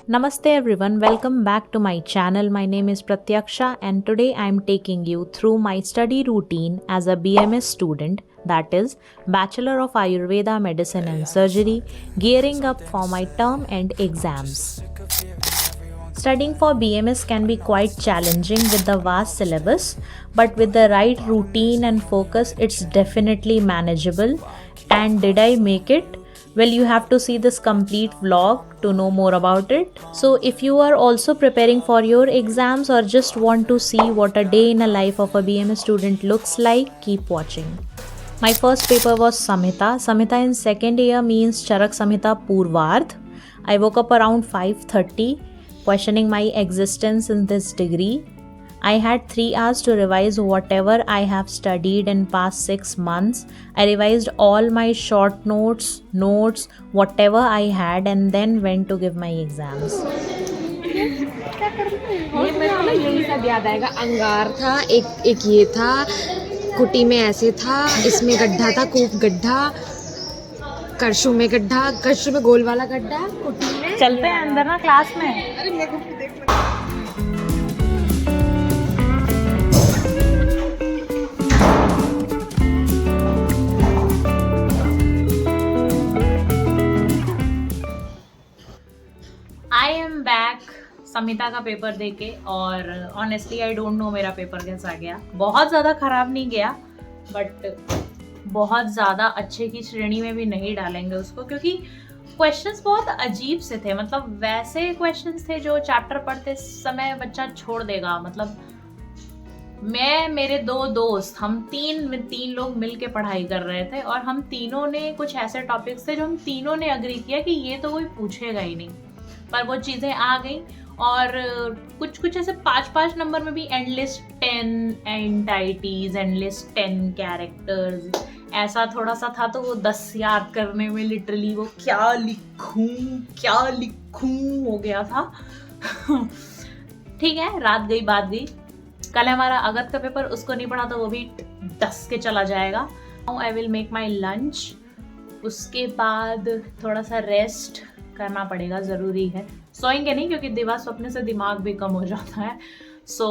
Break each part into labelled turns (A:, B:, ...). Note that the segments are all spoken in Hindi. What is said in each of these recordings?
A: Namaste everyone, welcome back to my channel. My name is Pratyaksha and today I am taking you through my study routine as a BMS student, that is Bachelor of Ayurveda Medicine and Surgery, gearing up for my term end exams. Studying for BMS can be quite challenging with the vast syllabus, but with the right routine and focus, it's definitely manageable. And did I make it? Well, you have to see this complete vlog to know more about it. So if you are also preparing for your exams or just want to see what a day in a life of a BMS student looks like, keep watching. My first paper was Samhita. Samhita in second year means Charak Samhita Purvardh. I woke up around 5:30, questioning my existence in this degree. I had 3 hours to revise whatever I have studied in past 6 months. I revised all my short notes, whatever I had, and then went to give my exams.
B: ये मेरे को ना यही सब याद आएगा। अंगार था, एक ये था, कुटी में ऐसे था, इसमें गड्ढा था, कूप गड्ढा, करशु में गड्ढा, करशु में गोल वाला गड्ढा, कुटी में
A: चलते हैं अंदर ना क्लास में।
B: अरे मेरे को देख
A: आई एम बैक समिता का पेपर देके और ऑनेस्टली आई डोंट नो मेरा पेपर कैसा गया। बहुत ज़्यादा ख़राब नहीं गया बट बहुत ज़्यादा अच्छे की श्रेणी में भी नहीं डालेंगे उसको, क्योंकि क्वेश्चंस बहुत अजीब से थे। मतलब वैसे क्वेश्चंस थे जो चैप्टर पढ़ते समय बच्चा छोड़ देगा। मतलब मैं, मेरे 2 दोस्त, हम तीन लोग मिल के पढ़ाई कर रहे थे और हम तीनों ने कुछ ऐसे टॉपिक्स थे जो हम तीनों ने अग्री किया कि ये तो कोई पूछेगा ही नहीं, पर वो चीज़ें आ गई। और कुछ ऐसे 5 नंबर में भी एंडलेस 10 एंटाइटीज, एंडलेस 10 कैरेक्टर्स, ऐसा थोड़ा सा था। तो वो 10 याद करने में लिटरली वो क्या लिखूं हो गया था। ठीक है, रात गई बात गई। कल हमारा अगस्त का पेपर, उसको नहीं पढ़ा तो वो भी डस के चला जाएगा। I will make my lunch, उसके बाद थोड़ा सा रेस्ट करना पड़ेगा, ज़रूरी है। सोएंगे नहीं क्योंकि दिवा स्वप्न से दिमाग भी कम हो जाता है। सो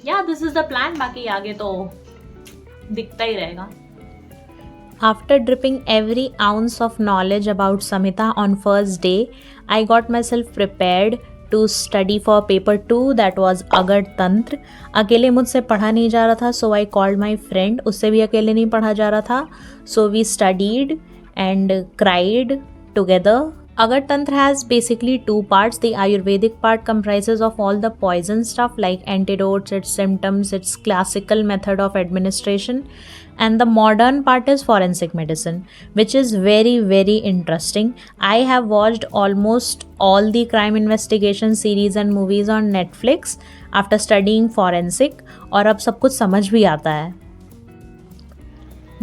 A: या दिस इज द प्लान, बाकी आगे तो दिखता ही रहेगा। After dripping every ounce of knowledge about Samhita on first day, I got myself prepared to study for paper 2, that was Agad Tantra. अकेले मुझसे पढ़ा नहीं जा रहा था, so I called my friend. उससे भी अकेले नहीं पढ़ा जा रहा था, so we studied and cried together. Agad Tantra has basically 2 parts. The Ayurvedic part comprises of all the poison stuff like antidotes, its symptoms, its classical method of administration, and the modern part is forensic medicine, which is very, very interesting. I have watched almost all the crime investigation series and movies on Netflix after studying forensic, और अब सब कुछ समझ भी आता है।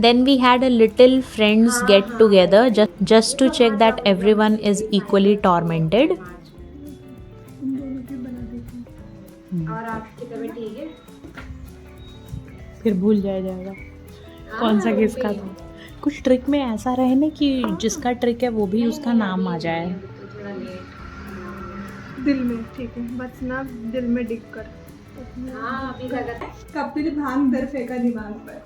A: Then we had a little friends get together just to check that everyone is equally tormented.
B: और आपकी तबीयत ठीक है?
A: फिर भूल जाएगा कौन सा किसका था। कुछ ट्रिक में ऐसा रहे ना कि जिसका ट्रिक है वो भी उसका नाम आ जाए
C: दिल में। ठीक है, बस ना दिल में डिग कर।
B: हाँ, अभी जगह
C: कपिल भांग धर फेंका दिमाग पर।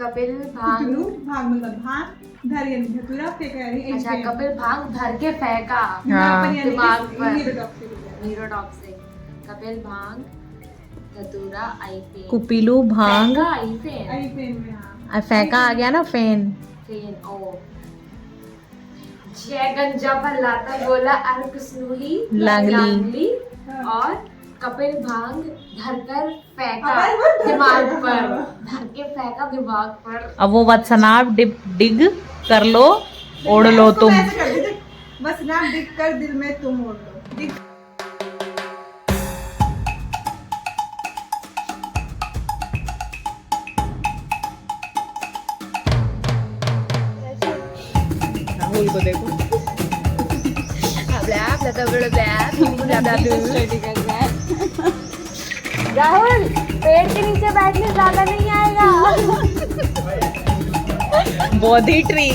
B: कपिल भांग
C: भांग मतलब भांग धर यानी धतूरा फेंका यानी।
B: अच्छा, कपिल भांग धर के फेंका दिमाग पर। न्यूरोटॉक्सिक। कपिल भांग धतूरा आई पेन।
A: कुपिलू भांग
B: आई पेन।
C: आई पेन में हाँ।
A: फेंका आ गया ना, फेन
B: ओ। जय गंजा पर लाता गोला अर्क स्नूली
A: लांगली।
B: और कपिल भांग धरकर फेंका दिमाग पर। धर के फेंका दिमाग पर।
A: अब वो वत्सनाभ डिग कर लो, ओढ़ लो तुम।
C: ऐसे कर दे, बस ना डिग कर दिल में तुम ओढ़ लो। डिग
A: राहुल को देखो,
B: राहुल पेड़ के नीचे बैठने ज्यादा नहीं आएगा।
A: Bodhi tree.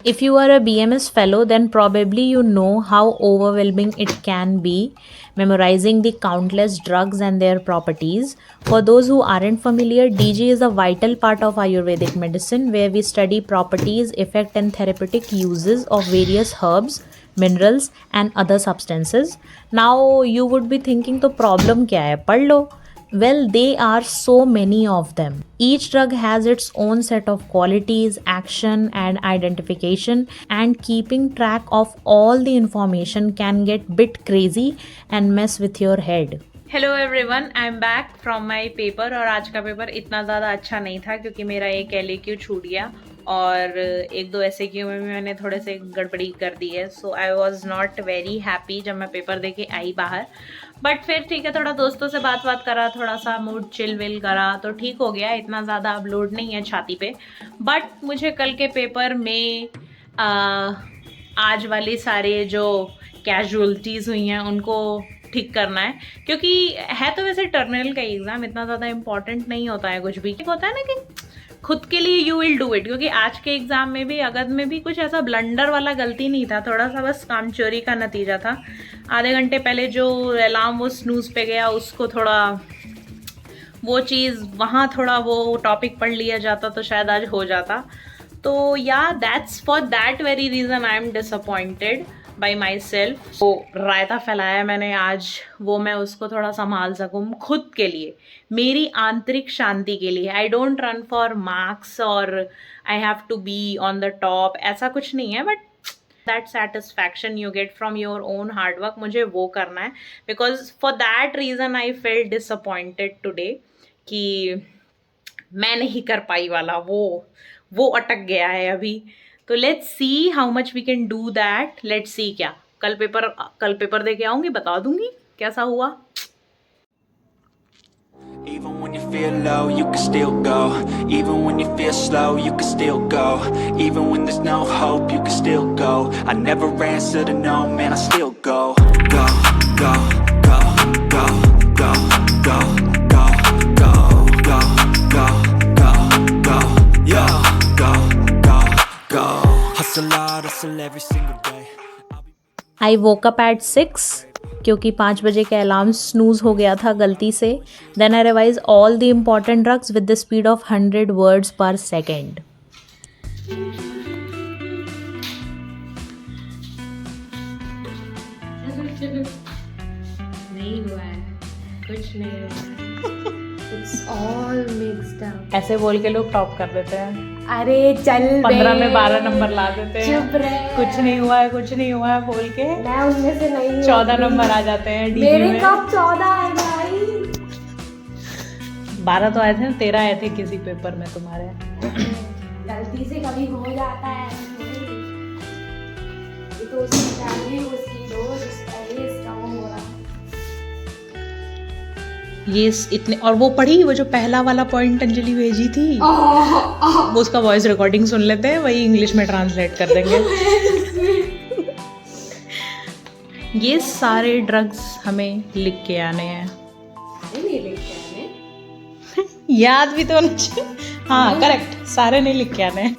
A: If you are a BMS fellow, then probably you know how overwhelming it can be memorizing the countless drugs and their properties. For those who aren't familiar, DG is a vital part of Ayurvedic medicine where we study properties, effect, and therapeutic uses of various herbs, minerals, and other substances. Now, you would be thinking, तो problem क्या है? पढ़ लो. Well, there are so many of them. Each drug has its own set of qualities, action, and identification, and keeping track of all the information can get bit crazy and mess with your head. Hello everyone, I am back from my paper. और आज का पेपर इतना ज़्यादा अच्छा नहीं था क्योंकि मेरा एक LAQ छूट गया और एक दो SAQ में भी मैंने थोड़े से गड़बड़ी कर दी है। So I was not very happy जब मैं पेपर दे के आई बाहर। बट फिर ठीक है, थोड़ा दोस्तों से बात करा, थोड़ा सा मूड चिल विल करा तो ठीक हो गया। इतना ज़्यादा अब लोड नहीं है छाती पे। बट मुझे कल के पेपर में आज वाली सारे जो कैजुअलिटीज़ हुई हैं उनको ठीक करना है, क्योंकि है तो वैसे टर्मिनल का एग्ज़ाम, इतना ज़्यादा इम्पॉर्टेंट नहीं होता है कुछ भी। होता है ना कि खुद के लिए यू विल डू इट, क्योंकि आज के एग्ज़ाम में भी अगध में भी कुछ ऐसा ब्लंडर वाला गलती नहीं था, थोड़ा सा बस कामचोरी का नतीजा था। आधे घंटे पहले जो अलार्म वो स्नूज़ पे गया उसको थोड़ा वो चीज़ वहाँ थोड़ा वो टॉपिक पढ़ लिया जाता तो शायद आज हो जाता। तो या that's for that very reason I am disappointed by my self. वो रायता फैलाया मैंने आज, वो मैं उसको थोड़ा संभाल सकूँ खुद के लिए, मेरी आंतरिक शांति के लिए। I don't run for marks और I have to be on the top, ऐसा कुछ नहीं है। But that satisfaction you get from your own hard work, मुझे वो करना है। Because for that reason I felt disappointed today कि मैं नहीं कर पाई वाला वो अटक गया है अभी। तो let's see how much we can do that. Let's see क्या कल पेपर दे के आऊँगी, बता दूंगी कैसा हुआ।
D: Even when you feel low, you can still go. Even when you feel slow, you can still go. Even when there's no hope, you can still go. I never answer to no, man, I still go. Go, go, go, go, go, go, go, go, go, go, go, go, yeah, go, go, go. Hustle hard, hustle every single day.
A: I woke up at 6 क्योंकि 5 बजे का अलार्म स्नूज हो गया था गलती से। Then I revise all the important drugs with the speed of 100 words पर सेकेंड।
B: नहीं हुआ है, कुछ नहीं हुआ है। It's all mixed up.
A: ऐसे बोल के लोग टॉप कर देते हैं।
B: अरे चल
A: 15 में 12 नंबर ला देते हैं।
B: चुप रहे।
A: कुछ नहीं हुआ है, कुछ नहीं हुआ है बोल के
B: मैं उनमें से नहीं
A: 14 नंबर आ जाते हैं DG
B: मेरे
A: में।
B: कब 14 आए भाई?
A: 12 तो आए थे ना, 13 आए थे किसी पेपर में तुम्हारे।
B: गलती से कभी हो जाता है। ये तो उसकी फैमिली, उसकी दोस्त, उसका ये इसका वो हो रहा है।
A: ये इतने, और वो पढ़ी वो जो पहला वाला पॉइंट अंजलि भेजी थी, वो उसका वॉइस रिकॉर्डिंग सुन लेते हैं, वही इंग्लिश में ट्रांसलेट कर देंगे। ये सारे ड्रग्स हमें लिख के आने हैं।
B: नहीं लेके आने,
A: याद भी तो होना चाहिए। हाँ करेक्ट, सारे नहीं लिख के आने हैं।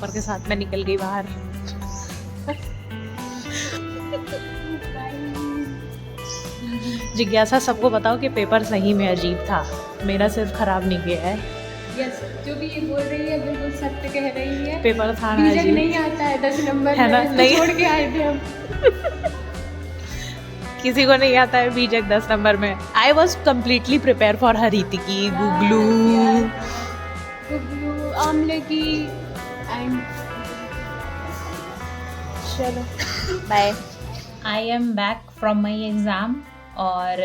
A: पर के साथ मैं निकल गई बाहर। जिज्ञासा, सबको बताओ कि पेपर सही में अजीब था, मेरा सिर्फ खराब नहीं गया है।
B: यस, जो भी ये बोल रही है बिल्कुल सत्य कह रही है।
A: पेपर था ना
B: बीजक
A: अजीब।
B: नहीं आता है 10 नंबर
A: है ना?
B: में,
A: नहीं।
B: छोड़ के आए थे हम।
A: किसी को नहीं आता है बीजक 10 नंबर में। I was completely prepare for हरितिकी, गुगलू,
B: आमले की एंड
A: चलो bye. I am back from my exam और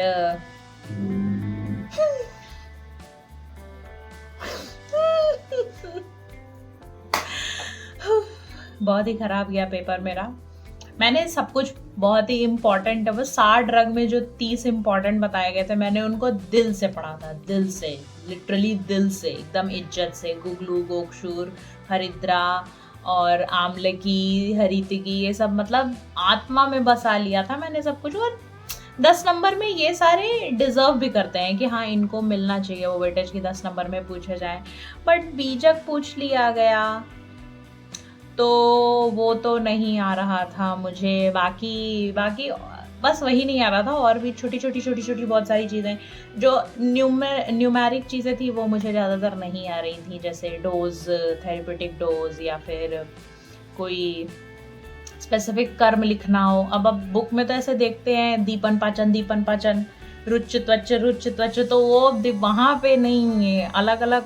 A: बहुत ही ख़राब गया पेपर मेरा। मैंने सब कुछ बहुत ही इम्पॉर्टेंट है, बस 60 ड्रग में जो 30 इम्पॉर्टेंट बताए गए थे मैंने उनको दिल से पढ़ा था, दिल से, लिटरली दिल से, एकदम इज्जत से। गुगलू, गोक्षूर, हरिद्रा और आमले की, हरितिकी, ये सब मतलब आत्मा में बसा लिया था मैंने सब कुछ। और 10 नंबर में ये सारे डिजर्व भी करते हैं कि हाँ इनको मिलना चाहिए वो वेटेज की 10 नंबर में पूछे जाए, बट बीजक पूछ लिया गया तो वो तो नहीं आ रहा था मुझे। बाकी बस वही नहीं आ रहा था, और भी छोटी छोटी बहुत सारी चीज़ें जो न्यूमेरिक चीज़ें थी वो मुझे ज़्यादातर नहीं आ रही थी, जैसे डोज, थेरेप्यूटिक डोज, या फिर कोई स्पेसिफिक कर्म लिखना हो। अब बुक में तो ऐसे देखते हैं दीपन पाचन, रुच त्वच, तो वो वहाँ पे नहीं है, अलग अलग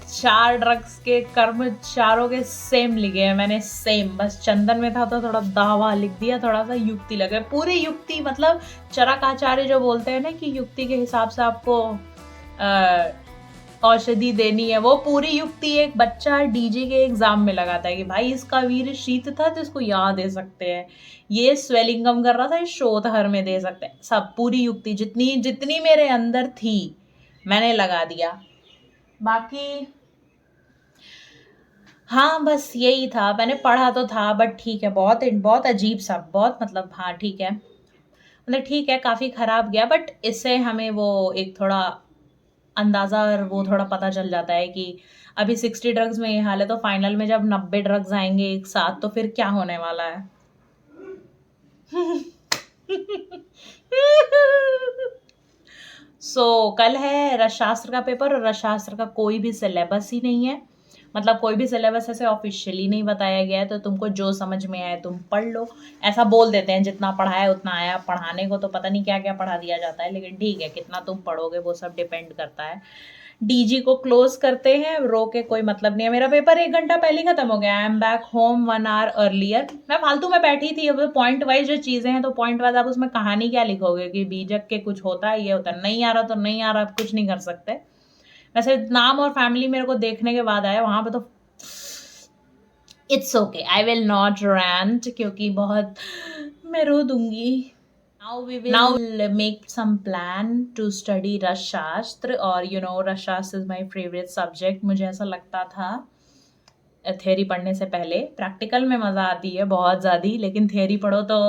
A: 4 ड्रग्स के कर्म चारों के सेम लिखे हैं मैंने, सेम। बस चंदन में था तो थोड़ा दावा लिख दिया, थोड़ा सा युक्ति लगे, पूरी युक्ति, मतलब चरकाचार्य जो बोलते हैं ना कि युक्ति के हिसाब से आपको औषधि देनी है, वो पूरी युक्ति एक बच्चा डीजी के एग्जाम में लगाता है कि भाई इसका वीर शीत था तो इसको यहाँ दे सकते हैं, ये स्वेलिंग कम कर रहा था, इस शोधहर में दे सकते हैं। सब पूरी युक्ति जितनी मेरे अंदर थी मैंने लगा दिया। बाकी हाँ बस यही था, मैंने पढ़ा तो था बट ठीक है, बहुत अजीब सा, बहुत मतलब हाँ ठीक है, मतलब ठीक है, काफ़ी ख़राब गया, बट इससे हमें वो एक थोड़ा अंदाज़ा और वो थोड़ा पता चल जाता है कि अभी 60 ड्रग्स में ये हाल है तो फाइनल में जब 90 ड्रग्स आएंगे एक साथ तो फिर क्या होने वाला है। कल है रसशास्त्र का पेपर, और रसशास्त्र का कोई भी सिलेबस ही नहीं है, मतलब कोई भी सिलेबस ऐसे ऑफिशियली नहीं बताया गया है, तो तुमको जो समझ में आए तुम पढ़ लो, ऐसा बोल देते हैं जितना पढ़ा है उतना आया। पढ़ाने को तो पता नहीं क्या क्या पढ़ा दिया जाता है, लेकिन ठीक है कितना तुम पढ़ोगे वो सब डिपेंड करता है। डीजी को क्लोज करते हैं, रो के कोई मतलब नहीं है। मेरा पेपर 1 घंटा पहले खत्म हो गया, I am back home 1 hour earlier. मैं फालतू में बैठी थी, अब पॉइंट वाइज जो चीज़ें हैं तो पॉइंट वाइज आप उसमें कहानी क्या लिखोगे कि बीजक के कुछ होता है, ये होता है, नहीं आ रहा तो नहीं आ रहा, आप कुछ नहीं कर सकते। वैसे नाम और फैमिली मेरे को देखने के बाद आया, वहाँ पे तो it's okay, I will not rant, क्योंकि बहुत मैं रो दूंगी। Now we will make some plan to study रसशास्त्र, और रसशास्त्र is my favorite subject। मुझे ऐसा लगता था थ्योरी पढ़ने से पहले, प्रैक्टिकल में मज़ा आती है बहुत ज़्यादा, लेकिन थ्योरी पढ़ो तो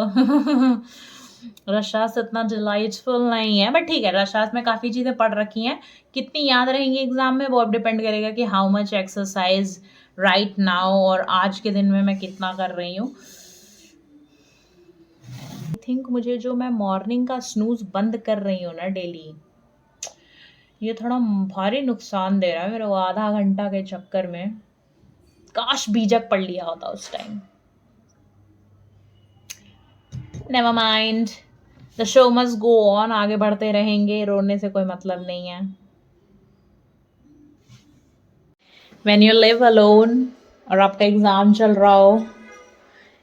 A: रसशास्त्र इतना डिलाइटफुल नहीं है, बट ठीक है, रसशास्त्र में काफ़ी चीज़ें पढ़ रखी हैं, कितनी याद रहेंगी एग्ज़ाम में वो अब डिपेंड करेगा कि how much exercise right now, और आज के दिन में मैं कितना कर रही हूँ। आई थिंक मुझे जो मैं मॉर्निंग का स्नूज बंद कर रही हूँ ना डेली, ये थोड़ा भारी नुकसान दे रहा है मेरे को आधा घंटा के चक्कर में। काश बीजक पढ़ लिया होता उस time. Never mind, the show must go on, आगे बढ़ते रहेंगे, रोने से कोई मतलब नहीं है। When you live alone और आपका एग्ज़ाम चल रहा हो,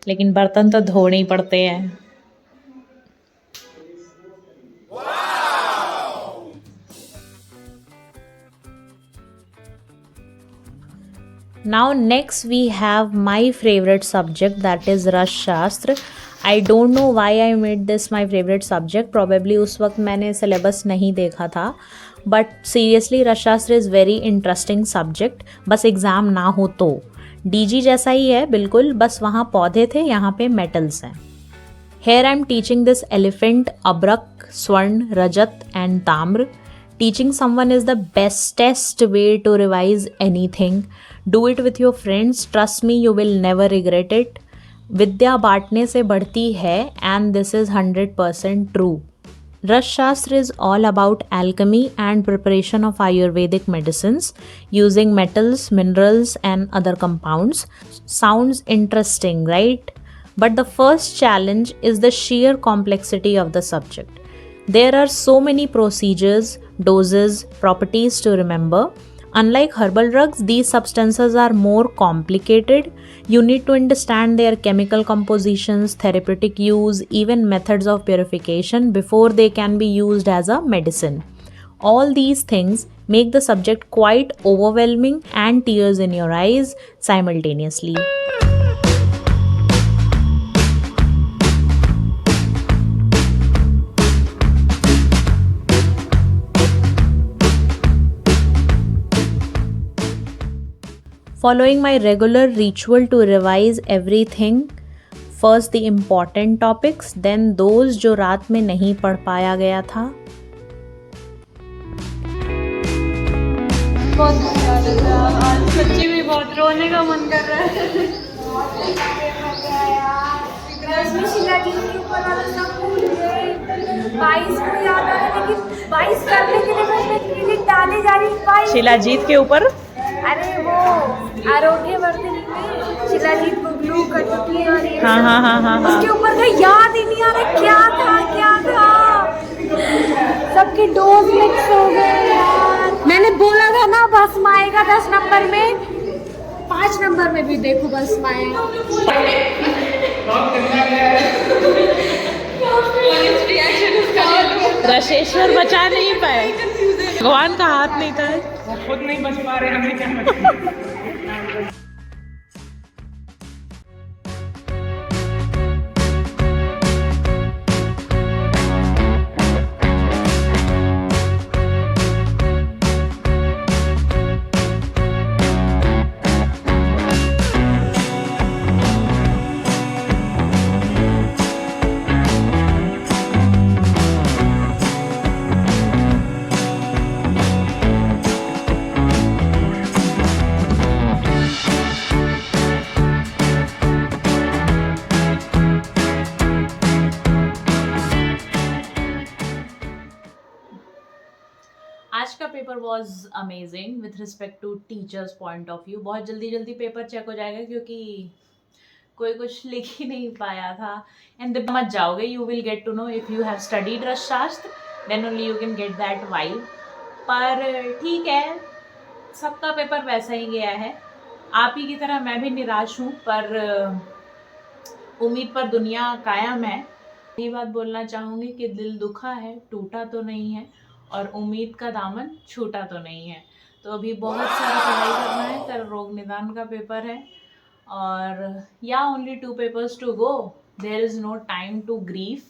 A: लेकिन बर्तन तो धोने ही पड़ते हैं। Now next we have my favorite subject, that is रसशास्त्र। I don't know why I made this my favorite subject, probably उस वक्त मैंने सिलेबस नहीं देखा था, but seriously Rasashastra is very interesting subject. बस एग्ज़ाम ना हो तो डीजी जैसा ही है बिल्कुल, बस वहाँ पौधे थे, यहाँ पे मेटल्स हैं। Here I am teaching this elephant, अब्रक, स्वर्ण, रजत and ताम्र। Teaching someone is the bestest way to revise anything. Do it with your friends. Trust me, you will never regret it. विद्या बांटने से बढ़ती है, and this is 100% true. Rasshastra is all about alchemy and preparation of Ayurvedic medicines using metals, minerals, and other compounds. Sounds interesting, right? But the first challenge is the sheer complexity of the subject. There are so many procedures, doses, properties to remember. Unlike herbal drugs, these substances are more complicated. You need to understand their chemical compositions, therapeutic use, even methods of purification before they can be used as a medicine. All these things make the subject quite overwhelming and tears in your eyes simultaneously. Following my regular ritual to revise everything first the important topics, then those जो रात में नहीं पढ़ पाया गया था।
B: बहुत मजा आ रहा है आज, सच्ची में बहुत रोने का मन कर रहा है। शिलाजीत के ऊपर वाला सब भूल गए, 22 को याद आ रहा है, लेकिन 22 करने के लिए मैं क्रेडिट डाले जा रही 22
A: शिलाजीत के ऊपर।
B: अरे वो आरोग्यवर्धन में शिलाजीत को ग्लू कटती और ये
A: हाँ।
B: उसके ऊपर का याद ही नहीं आ रहा क्या था। सबके डोज मिक्स हो गए यार। मैंने बोला था ना भस्म आएगा 10 नंबर में, 5 नंबर में भी देखो भस्म आएगा।
A: रशेश्वर बचा नहीं पाए, भगवान का हाथ नहीं था।
E: खुद नहीं बच पा रहे, हमें क्या बचा।
A: आज का paper was amazing with respect to teachers point of view. बहुत जल्दी पेपर चेक हो जाएगा क्योंकि कोई कुछ लिख ही नहीं पाया था। एंड मत जाओगे, you will get to know if you have studied Rasashastra, then only you can get that vibe. पर ठीक है, सबका पेपर वैसा ही गया है। आप ही की तरह मैं भी निराश हूँ, पर उम्मीद पर दुनिया कायम है। यही बात बोलना चाहूँगी कि दिल दुखा है, टूटा तो नहीं है, और उम्मीद का दामन छूटा तो नहीं है। तो अभी बहुत सारा पढ़ाई करना है, कल रोग निदान का पेपर है, और या only 2 papers to go, there is no time to grief,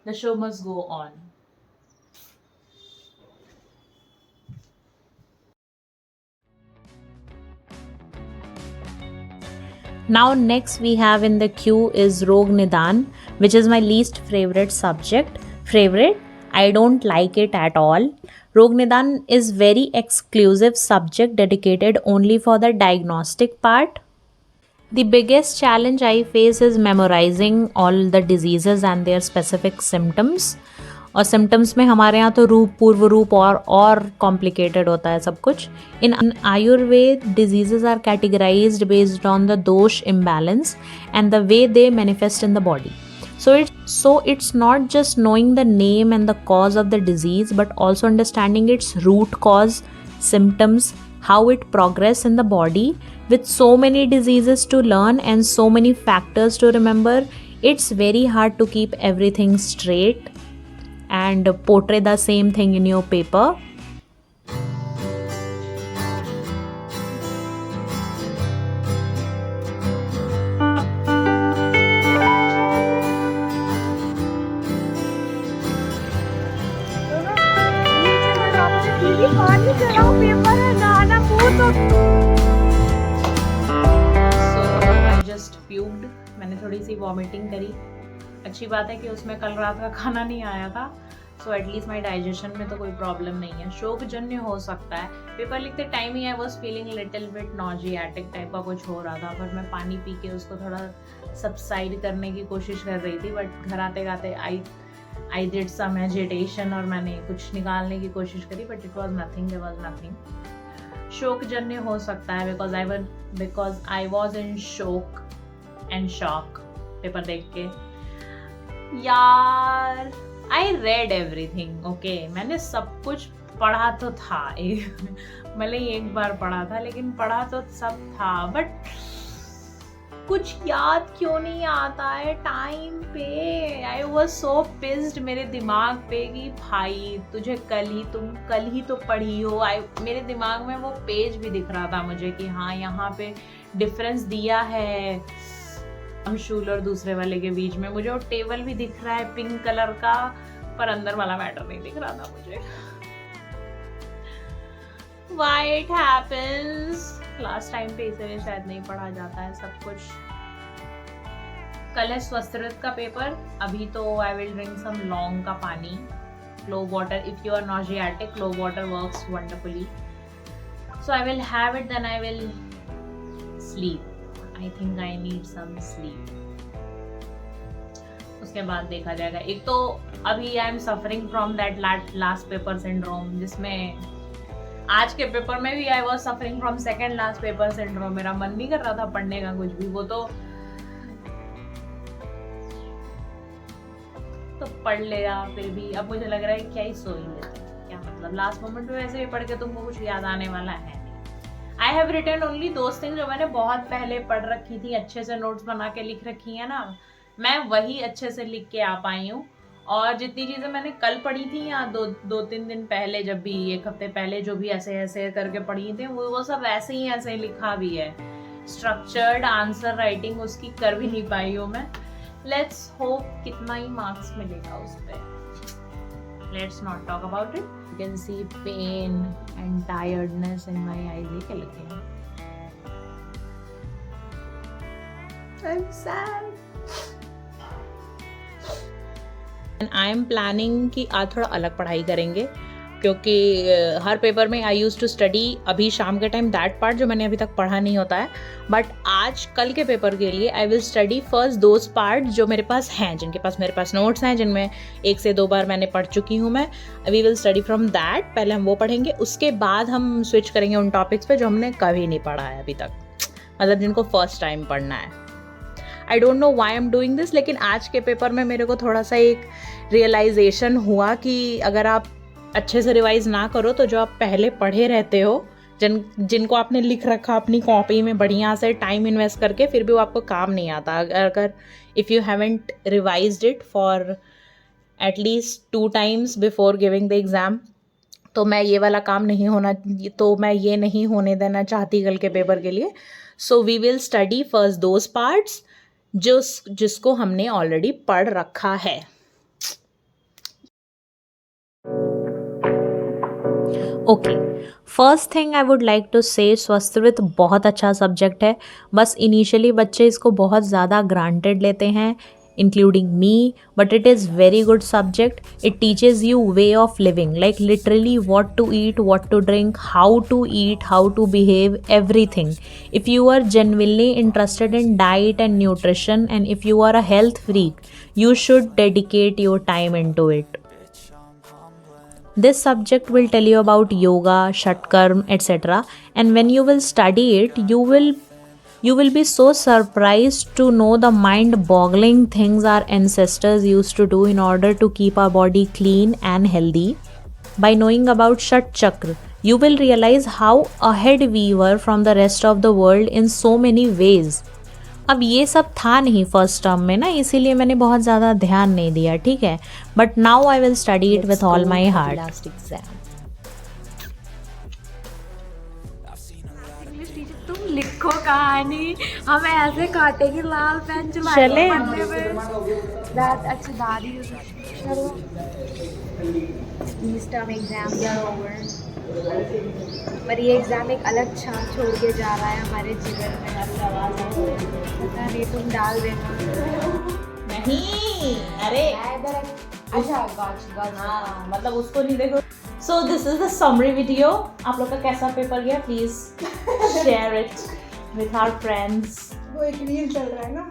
A: the show must go on. Now next we have in the queue is Rog Nidan, which is my least favorite subject. I don't like it at all. Rog Nidan is very exclusive subject dedicated only for the diagnostic part. The biggest challenge I face is memorizing all the diseases and their specific symptoms. और सिम्टम्स में हमारे यहाँ तो रूप, पूर्व रूप और कॉम्प्लिकेटेड होता है सब कुछ। In Ayurveda diseases are categorized based on the dosha imbalance and the way they manifest in the body. So it's not just knowing the name and the cause of the disease, but also understanding its root cause, symptoms, how it progress in the body. With so many diseases to learn and so many factors to remember, it's very hard to keep everything straight and portray the same thing in your paper. मैंने थोड़ी सी वॉमिटिंग करी। अच्छी बात है कि उसमें कल रात का खाना नहीं आया था, सो एटलीस्ट माई डाइजेशन में तो कोई प्रॉब्लम नहीं है। शोकजन्य हो सकता है। पेपर लिखते time he I was feeling little bit नॉजियाटिक type का कुछ हो रहा था, पर मैं पानी पी के उसको थोड़ा सबसाइड करने की कोशिश कर रही थी। बट घर आते आते आई डिड सम एजिटेशन और मैंने कुछ निकालने की कोशिश करी, but it was nothing, there was nothing. शोकजन्य हो सकता है बिकॉज आई वॉज इन शोक एंड शॉक पेपर देख के। यार आई रेड एवरीथिंग, ओके, मैंने सब कुछ पढ़ा तो था, भले ही एक बार पढ़ा था, लेकिन पढ़ा तो सब था, बट कुछ याद क्यों नहीं आता है टाइम पे। आई वॉज सो पिस्ड मेरे दिमाग पे कि भाई तुझे तुम कल ही तो पढ़ी हो। मेरे दिमाग में वो पेज भी दिख रहा था मुझे कि हाँ यहाँ पे डिफरेंस दिया है शूल और दूसरे वाले के बीच में। मुझे वो टेबल भी दिख रहा है पिंक कलर का, पर अंदर वाला मैटर नहीं दिख रहा था मुझे। Why it happens? Last time पे इसीलिए शायद नहीं पढ़ा जाता है सब कुछ। कल है स्वस्तिविद का पेपर. अभी तो आई विल ड्रिंक सम लौंग का पानी, clove water. If you are nauseatic, clove water works wonderfully. So I will have it, then I will sleep. I think I need some sleep. उसके बाद देखा जाएगा. एक तो अभी I am suffering from that last paper syndrome, जिसमें आज के पेपर में भी I was suffering from second last paper syndrome. मेरा मन नहीं कर रहा था पढ़ने का कुछ भी. वो तो पढ़ लिया, फिर भी अब मुझे लग रहा है क्या ही सोच लेते, क्या मतलब लास्ट मोमेंट में वैसे भी पढ़ के तुमको कुछ याद आने वाला है नहीं. I have written only those things जो मैंने बहुत पहले पढ़ रखी थी, अच्छे से नोट्स बना के लिख रखी है ना, मैं वही अच्छे से लिख के आ पाई हूँ. और जितनी चीज़ें मैंने कल पढ़ी थी या दो तीन दिन पहले, जब भी एक हफ्ते पहले जो भी ऐसे ऐसे करके पढ़ी थी, वो सब ऐसे ही लिखा भी है. स्ट्रक्चर्ड आंसर राइटिंग उसकी कर भी नहीं पाई हूँ मैं. लेट्स होप कितना ही मार्क्स मिलेगा उस पर. Let's not talk about it. You can see pain and tiredness in my eyes. ये क्या लगे हैं? I'm sad. I am planning कि आज थोड़ा अलग पढ़ाई करेंगे, क्योंकि हर पेपर में आई यूज टू स्टडी अभी शाम के टाइम दैट पार्ट जो मैंने अभी तक पढ़ा नहीं होता है. बट आज कल के पेपर के लिए I will study first those part जो मेरे पास हैं, जिनके पास मेरे पास नोट्स हैं, जिनमें 1 से 2 बार मैंने पढ़ चुकी हूँ मैं. We will study from that. पहले हम वो पढ़ेंगे, उसके बाद हम स्विच करेंगे उन टॉपिक्स पे जो हमने कभी नहीं पढ़ा है अभी तक, मतलब जिनको फर्स्ट टाइम पढ़ना है. I don't know why I am doing this, लेकिन आज के पेपर में मेरे को थोड़ा सा एक रियलाइजेशन हुआ कि अगर आप अच्छे से रिवाइज ना करो तो जो आप पहले पढ़े रहते हो, जिनको आपने लिख रखा अपनी कॉपी में बढ़िया से टाइम इन्वेस्ट करके, फिर भी वो आपको काम नहीं आता. अगर if you haven't revised it for at least 2 times before giving the exam, तो मैं ये वाला काम नहीं होने देना चाहती कल के पेपर के लिए. So we will study first those parts जिसको हमने ऑलरेडी पढ़ रखा है. Okay, first thing I would like to say, स्वस्तिविद बहुत अच्छा सब्जेक्ट है. बस इनिशियली बच्चे इसको बहुत ज़्यादा ग्रांटेड लेते हैं, including me, but it is very good subject. It teaches you way of living, like literally what to eat, what to drink, how to eat, how to behave, everything. If you are genuinely interested in diet and nutrition, and if you are a health freak, you should dedicate your time into it. This subject will tell you about yoga, shatkarm, etc. And when you will study it, you will be so surprised to know the mind-boggling things our ancestors used to do in order to keep our body clean and healthy. By knowing about Shat Chakra, you will realize how ahead we were from the rest of the world in so many ways. अब ये सब था नहीं फर्स्ट टर्म में ना, इसीलिए मैंने बहुत ज़्यादा ध्यान नहीं दिया, ठीक है. But now I will study it with all my heart. Last exam.
B: लिखो कहानी, हमें ऐसे काटेगी लाल पेन
A: चले
B: अच्छा दादी. टर्म एग्जाम्स आर ओवर, पर ये एग्जाम एक अलग छाप छोड़ के जा रहा है हमारे जीवन में. पता नहीं तुम डाल देना.
A: नहीं, अरे
B: अच्छा गॉड
A: हाँ, मतलब उसको नहीं देखो. So this is the summary video. आप लोग का कैसा पेपर गया, please share it with our friends.
C: वो एक रील चल रहा है ना,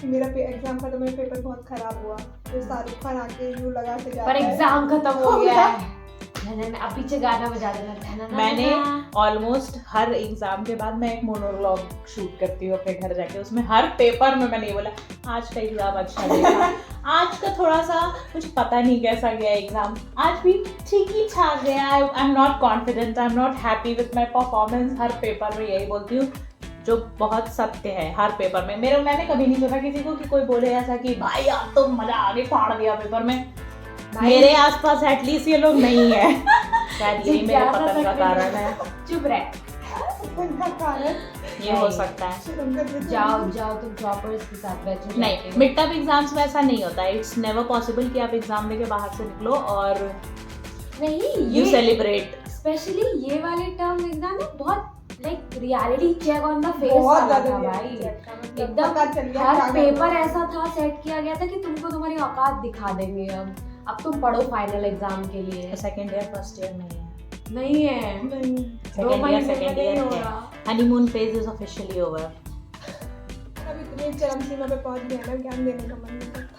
C: मेरा एग्जाम खत्म, मेरा पेपर बहुत खराब हुआ, तो शाहरुख खान आके यू लगा के जा रहा है,
B: पर एग्जाम खत्म हो गया है. अब पीछे गाना बजा देना.
A: मैंने ऑलमोस्ट हर एग्जाम के बाद मैं एक मोनोलॉग शूट करती हूँ अपने घर जाके. उसमें हर पेपर में मैंने ये बोला, आज का एग्जाम अच्छा गया, आज का थोड़ा सा मुझे पता नहीं कैसा गया एग्जाम, आज भी ठीक ही ठाक गया. I am not confident, I am not happy with my performance. Her paper में यही बोलती हूँ, जो बहुत सत्य है. हर पेपर में मैंने कभी नहीं सुना किसी को कि कोई बोले ऐसा कि भाई आप तो मजा आगे फाड़ दिया पेपर में. मेरे आसपास एटलीस्ट ये लोग नहीं है. शायद यही मेरे पतन का कारण है.
B: चुप रहे,
A: ये हो सकता है.
B: जाओ तुम टॉपर्स के साथ बैठो.
A: नहीं, मिड टर्म एग्जाम्स में ऐसा नहीं होता है. इट्स नेवर पॉसिबल कि आप एग्जाम देके बाहर से निकलो और
B: नहीं
A: यू सेलिब्रेट.
B: स्पेशली ये वाले टर्म एग्जाम में बहुत like reality check on the face
C: बहुत
B: वाला
C: ज्यादा
B: था भाई।
C: reality check था, मतलब
B: एकदम
C: पता चल गया
B: हर
C: क्या
B: पेपर
C: करना है।
B: ऐसा था सेट किया गया था कि तुमको तुम्हारी औकात दिखा देंगे। अब तुम पढ़ो फाइनल एग्जाम के लिए।
A: सेकंड ईयर फर्स्ट ईयर नहीं है,
B: नहीं है,
C: नहीं
B: 2 महीने में
A: सेकंड
B: नहीं
A: ईयर
B: हो
A: है।
B: रहा।
A: Honeymoon phase is officially over.
C: अब इतनी चरम सीमा पे पहुंच गया ना, ज्ञान देने का मन नहीं करता।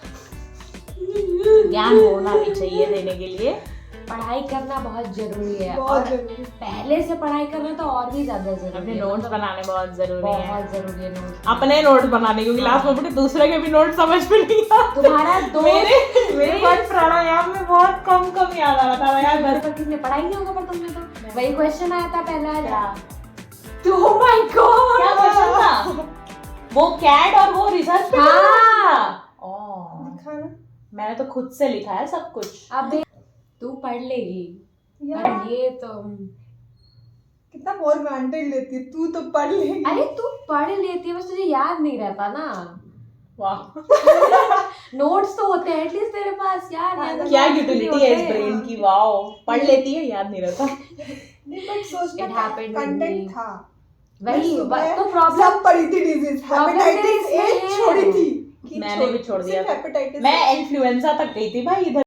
A: ज्ञान होना भी चाहिए देने के लिए।
B: पढ़ाई करना बहुत जरूरी है,
C: बहुत
B: और
C: जरूरी।
B: पहले से पढ़ाई करना तो और भी ज्यादा
A: अपने
B: जरूरी है।
A: नोट्स बनाने बहुत जरूरी है।
B: बहुत जरूरी है नोट्स।
A: अपने नोट्स बनाने, क्योंकि लास्ट में बेटे दूसरे के भी नोट समझ में नहीं आते।
B: तुम्हारा
A: मेरे पास प्राणायाम में बहुत कम याद आ रहा था यार। बस
B: पर किसने पढ़ाई नहीं होगा, पर तुमने तो वही क्वेश्चन आया था पहला।
A: क्या
B: Oh my God!
A: क्या क्वेश्चन था? वो कैट और वो रिसर्च पे
B: हाँ।
A: ओह,
C: लिखा ना
A: मैंने तो खुद से लिखा है सब कुछ।
B: अबे तू पढ़ लेगी,
C: यार,
B: पर ये तो
C: कितना फॉर ग्रांटेड लेती है तू, तो पढ़ लेगी।
B: अरे तू पढ़ लेती है, बस तुझे याद नहीं रहता ना।
A: वाह,
B: नोट्स तो होते हैं एटलीस्ट तेरे पास यार। याद
A: क्या
B: नहीं
A: यूटिलिटी
B: होते
A: है इस
B: हैं।
A: ब्रेन की। वाओ, पढ़ लेती है, याद नहीं रहता।
C: नहीं, बट सोचना
B: It happened with
C: content
B: me.
C: था।
B: वही
C: मैं सुबह
B: तो प्रॉब्लम।
C: सब पढ़ी थी डिजीज,
B: Problem
C: हेपेटाइटिस
B: तो
C: ए
B: इसमें है।
C: छोड़ी थी कि
A: मैंने भी छोड़ दिया
C: सिर्फ
A: था।
C: हेपेटाइटिस
A: मैं इन्फ्लुएंजा तक गई थी भाई इधर।